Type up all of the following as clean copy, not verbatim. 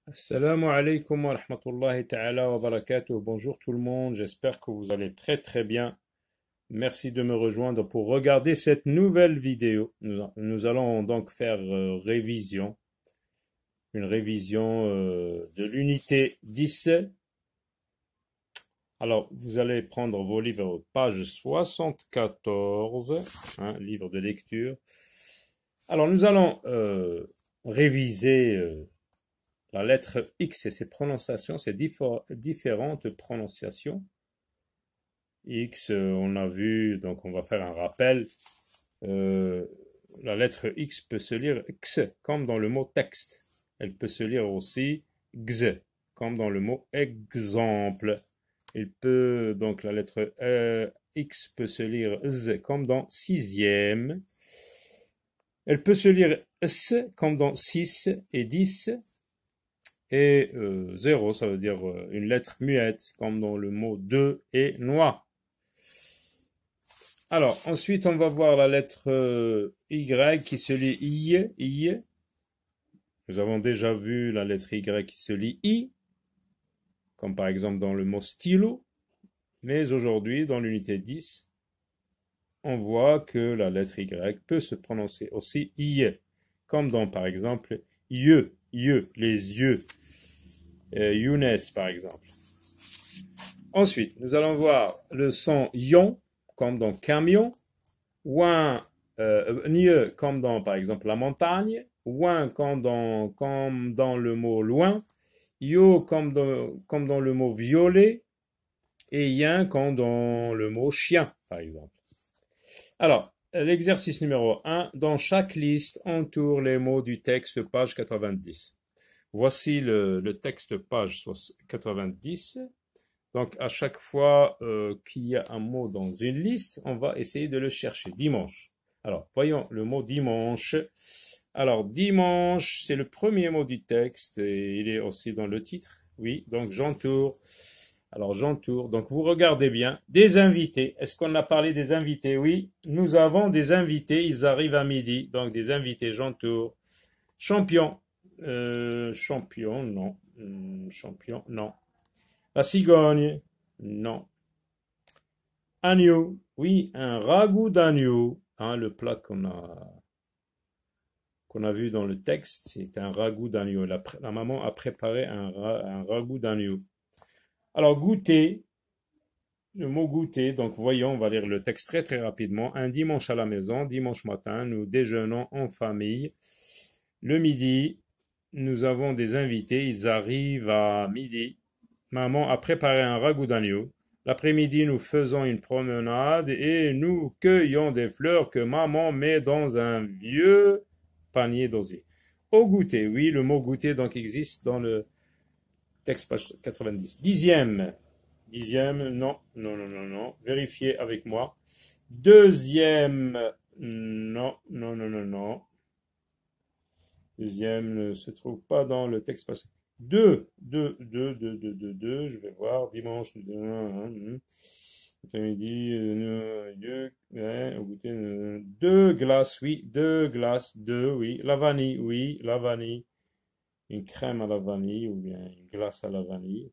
Assalamu alaikum wa rahmatullahi ta'ala wa barakatuh. Bonjour tout le monde, j'espère que vous allez très très bien. Merci de me rejoindre pour regarder cette nouvelle vidéo. Nous allons donc faire une révision de l'unité 10. Alors, vous allez prendre vos livres, page 74, livre de lecture. Alors, nous allons réviser la lettre X et ses prononciations, ces différentes prononciations. X, on a vu, donc on va faire un rappel. La lettre X peut se lire X, comme dans le mot texte. Elle peut se lire aussi X, comme dans le mot exemple. Donc la lettre X peut se lire Z, comme dans sixième. Elle peut se lire S, comme dans 6 et 10. Et 0, ça veut dire une lettre muette, comme dans le mot deux et noix. Alors, ensuite, on va voir la lettre Y qui se lit I. Nous avons déjà vu la lettre Y qui se lit I, comme par exemple dans le mot stylo. Mais aujourd'hui, dans l'unité 10, on voit que la lettre Y peut se prononcer aussi I, comme dans par exemple les yeux. Younes par exemple. Ensuite, nous allons voir le son yon, comme dans camion, ouin, nieu, comme dans par exemple la montagne, ouin, comme dans le mot loin, yo, comme dans le mot violet, et yin, comme dans le mot chien, par exemple. Alors, l'exercice numéro 1, dans chaque liste, entoure les mots du texte, page 90. Voici le texte page 90. Donc, à chaque fois qu'il y a un mot dans une liste, on va essayer de le chercher. Dimanche. Alors, voyons le mot dimanche. Alors, dimanche, c'est le premier mot du texte et il est aussi dans le titre. Oui, donc j'entoure. Alors, j'entoure. Donc, vous regardez bien. Des invités. Est-ce qu'on a parlé des invités? Oui, nous avons des invités. Ils arrivent à midi. Donc, des invités, j'entoure. Champion. Champion, non. Champion, non. La cigogne, non. Agneau, oui, un ragoût d'agneau. Le plat qu'on a vu dans le texte, c'est un ragoût d'agneau. La maman a préparé un ragoût d'agneau. Alors, goûter, le mot goûter, donc voyons, on va lire le texte très très rapidement. Un dimanche à la maison, dimanche matin, nous déjeunons en famille. Le midi, nous avons des invités, ils arrivent à midi. Maman a préparé un ragoût d'agneau. L'après-midi, nous faisons une promenade et nous cueillons des fleurs que maman met dans un vieux panier d'osier. Au goûter, oui, le mot goûter donc existe dans le texte page 90. Dixième, non. Vérifiez avec moi. Deuxième, non. Deuxième ne se trouve pas dans le texte page. Deux, je vais voir, dimanche, après-midi, au goûter, deux glaces, oui, la vanille, une crème à la vanille, ou bien une glace à la vanille.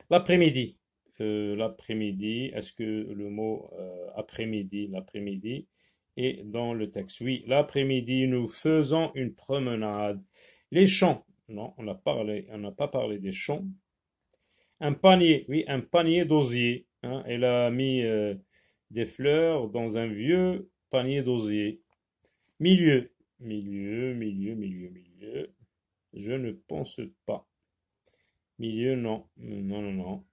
L'après-midi, est-ce que le mot l'après-midi, est dans le texte? Oui, l'après-midi, nous faisons une promenade. Les champs, non, on n'a pas parlé des champs. Un panier, oui, un panier d'osier. Elle a mis des fleurs dans un vieux panier d'osier. Milieu. Je ne pense pas. Milieu, non. Non,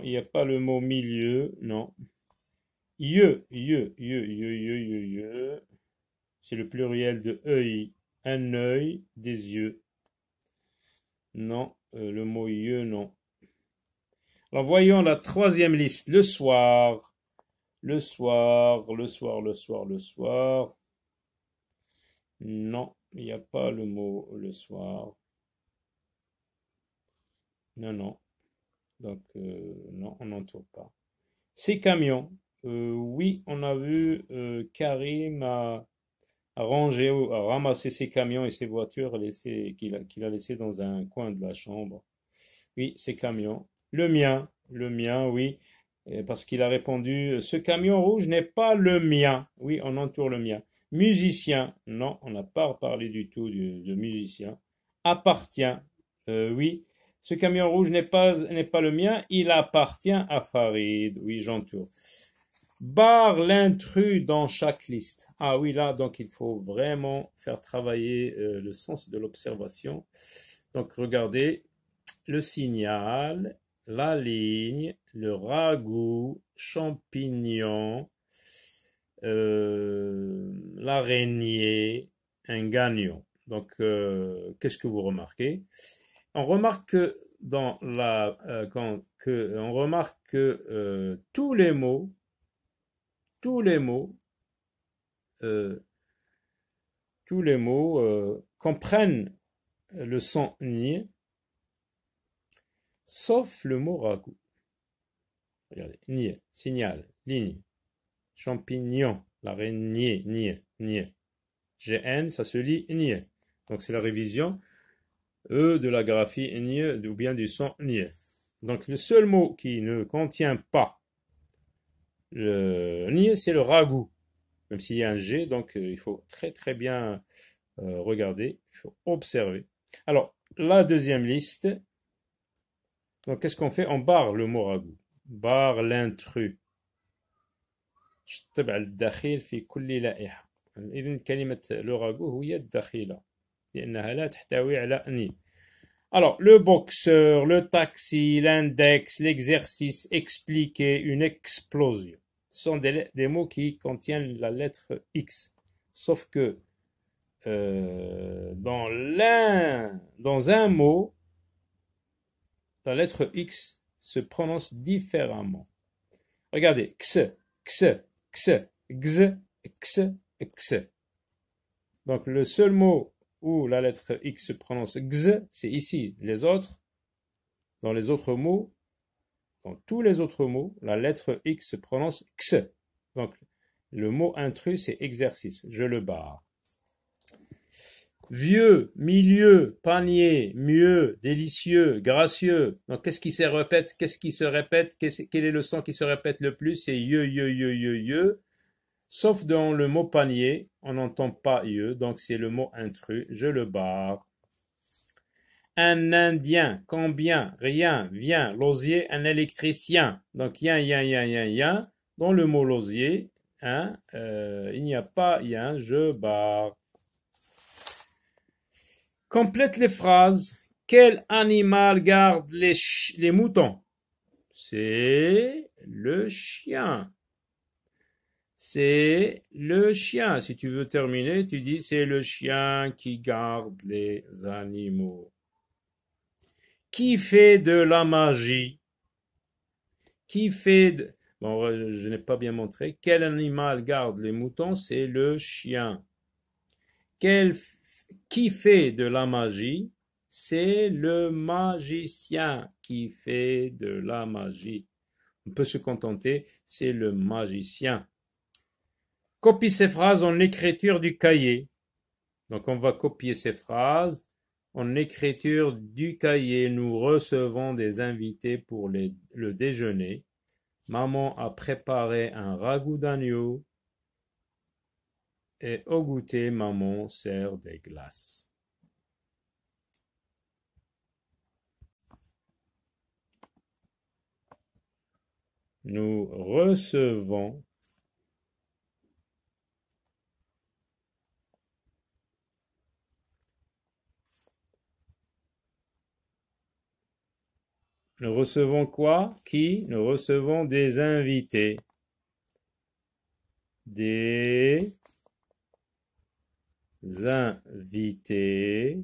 il n'y a pas le mot milieu, non. Yeux. C'est le pluriel de œil. Un œil, des yeux. Non, le mot yeux, non. Alors voyons la troisième liste. Le soir. Non, il n'y a pas le mot le soir. Non. Donc, non, on n'entoure pas. Ces camions. Oui, on a vu Karim a rangé, a ramassé ses camions et ses voitures qu'il a laissé dans un coin de la chambre. Oui, ses camions. Le mien, oui. Parce qu'il a répondu, ce camion rouge n'est pas le mien. Oui, on entoure le mien. Musicien, non, on n'a pas parlé du tout de musicien. Appartient, oui. Ce camion rouge n'est pas le mien, il appartient à Farid. Oui, j'entoure. Barre l'intrus dans chaque liste. Ah oui, là, donc il faut vraiment faire travailler le sens de l'observation. Donc regardez, le signal, la ligne, le ragoût, champignon, l'araignée, un gagnon. Donc, qu'est-ce que vous remarquez? On remarque que dans on remarque que tous les mots, euh, comprennent le son ni, sauf le mot ragoût. Regardez, ni, signal, ligne, champignon, l'araignée, ni. GN, ça se lit ni. Donc c'est la révision de la graphie ni ou bien du son ni. Donc le seul mot qui ne contient pas le ni, c'est le ragoût. Même s'il y a un G, donc il faut très très bien regarder, il faut observer. Alors, la deuxième liste, donc qu'est-ce qu'on fait? On barre le mot ragoût. barre l'intrus. تبع الدخيل في كل لائحة. إذن كلمة le ragoût هي الدخيلة لأنها لا تحتوي على ني. Alors, le boxeur, le taxi, l'index, l'exercice, expliquer, une explosion. Ce sont des mots qui contiennent la lettre X. Sauf que dans un mot, la lettre X se prononce différemment. Regardez, x, x, x, x, x, x. Donc le seul mot où la lettre X se prononce x, c'est ici. Dans les autres mots, dans tous les autres mots, la lettre X se prononce x. Donc le mot intrus, c'est exercice. Je le barre. Vieux, milieu, panier, mieux, délicieux, gracieux. Donc qu'est-ce qui se répète? Quel est le son qui se répète le plus? C'est ye. Sauf dans le mot panier, on n'entend pas ye, donc c'est le mot intrus. Je le barre. Un indien, combien, rien, vient, l'osier, un électricien. Donc yin. Dans le mot l'osier, il n'y a pas yin, je barre. Complète les phrases. Quel animal garde les moutons? C'est le chien. C'est le chien. Si tu veux terminer, tu dis c'est le chien qui garde les animaux. Qui fait de la magie? Bon, je n'ai pas bien montré. Quel animal garde les moutons? C'est le chien. Qui fait de la magie? C'est le magicien qui fait de la magie. On peut se contenter, c'est le magicien. Copie ces phrases en écriture du cahier. Donc on va copier ces phrases en écriture du cahier. Nous recevons des invités pour le déjeuner. Maman a préparé un ragoût d'agneau. Et au goûter, maman sert des glaces. Nous recevons quoi? Qui? Nous recevons des invités. Des invités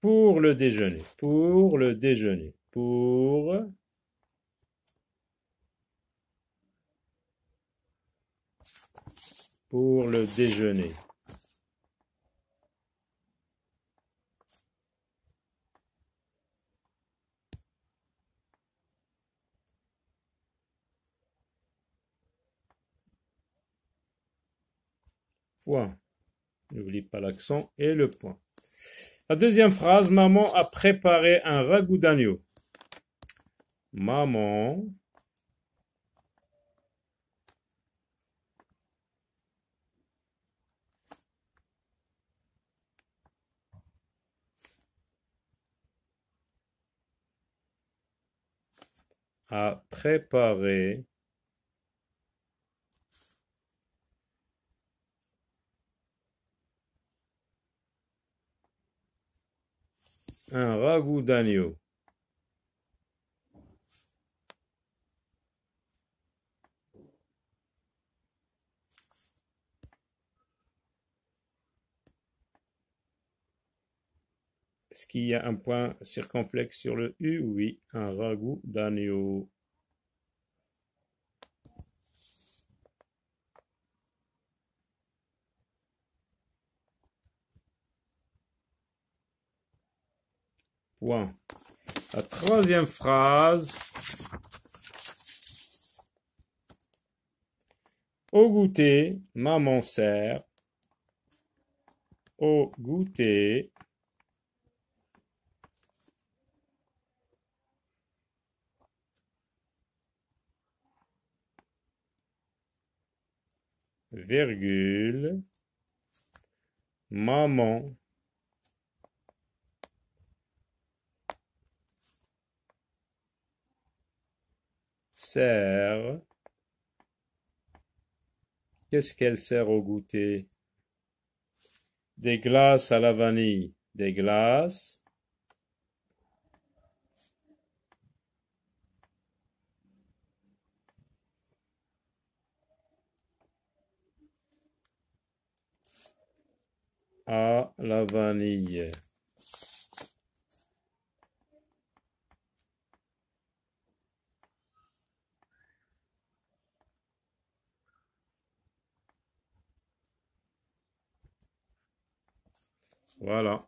pour le déjeuner. Pour le déjeuner. Pour le déjeuner. Point. N'oublie pas l'accent et le point. La deuxième phrase, maman a préparé un ragoût d'agneau. Maman a préparé un ragoût d'agneau. Est-ce qu'il y a un point circonflexe sur le U? Oui, un ragoût d'agneau. Point. La troisième phrase. Au goûter, maman sert. Au goûter, virgule, maman sert. Qu'est-ce qu'elle sert au goûter? Des glaces à la vanille. Des glaces à la vanille. Voilà.